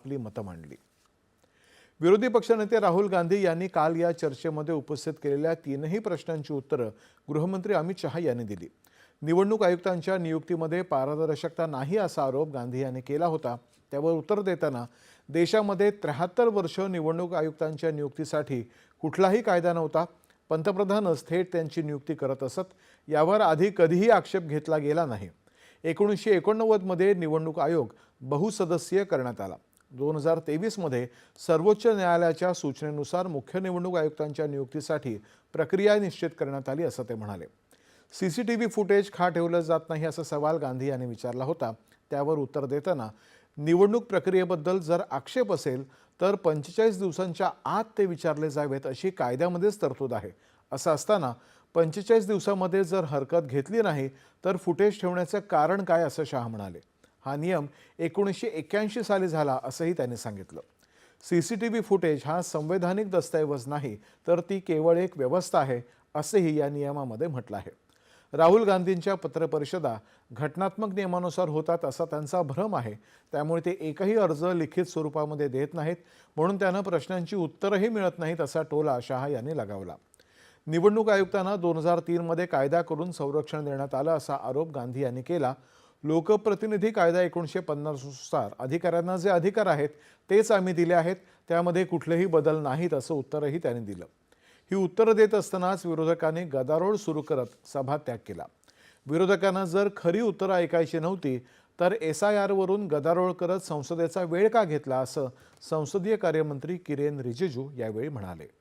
आपली मतं मांडली। विरोधी पक्षनेते राहुल गांधी यांनी काल या चर्चेमध्ये उपस्थित केलेल्या तीनही प्रश्नांची उत्तरं गृहमंत्री अमित शहा यांनी दिली। निवडणूक आयुक्तांच्या नियुक्तीमध्ये पारदर्शकता नाही असा आरोप गांधी यांनी केला होता। त्यावर उत्तर देताना देशामध्ये 73 वर्ष निवडणूक आयुक्तांच्या नियुक्तीसाठी कुठलाही कायदा नव्हता, पंतप्रधानच थेट त्यांची नियुक्ती करत असत, यावर आधी कधीही आक्षेप घेतला गेला नाही। 1989 मध्ये निवडणूक आयोग बहुसदस्यीय करण्यात आला। 2023 मध्ये सर्वोच्च न्यायालयाच्या सूचनेनुसार मुख्य निवडणूक आयुक्तांच्या नियुक्तीसाठी प्रक्रिया निश्चित करण्यात आली असं ते म्हणाले। सीसीटीव्ही फुटेज का ठेवलं जात नाही असा सवाल गांधी यांनी विचारला होता। त्यावर उत्तर देताना निवडणूक प्रक्रियेबद्दल जर आक्षेप असेल तर 45 दिवसांच्या आत ते विचारले जावेत अशी कायद्यामध्येच तरतूद आहे। असं असताना 45 दिवसांमध्ये जर हरकत घेतली नाही तर फुटेज ठेवण्याचं कारण काय असं शाह म्हणाले। हा नियम 1981 साली झाला असंही त्यांनी सांगितलं। सीसीटीव्ही फुटेज हा संवैधानिक दस्तऐवज नाही तर ती केवळ एक व्यवस्था आहे असंही या नियमामध्ये म्हटलं आहे। राहुल गांधींच्या पत्रपरिषदा घटनात्मक नियमानुसार होतात असा त्यांचा भ्रम आहे, त्यामुळे ते एकही अर्ज लिखित स्वरूपामध्ये देत नाहीत, म्हणून त्यांना प्रश्नांची उत्तरही मिळत नाहीत असा टोला शहा यांनी लगावला। निवडणूक आयुक्तांना 2003 मध्ये कायदा करून संरक्षण देण्यात आलं असा आरोप गांधी यांनी केला। लोकप्रतिनिधी कायदा 1950 नुसार अधिकाऱ्यांना जे अधिकार आहेत तेच आम्ही दिले आहेत, त्यामध्ये कुठलेही बदल नाहीत असं उत्तरही त्यांनी दिलं। ही उत्तरं देत असतानाच विरोधकांनी गदारोळ सुरू करत सभात्याग केला। विरोधकांना जर खरी उत्तरं ऐकायची नव्हती तर SIR वरून गदारोळ करत संसदेचा वेळ का घेतला असं संसदीय कार्यमंत्री किरेन रिजिजू यावेळी म्हणाले।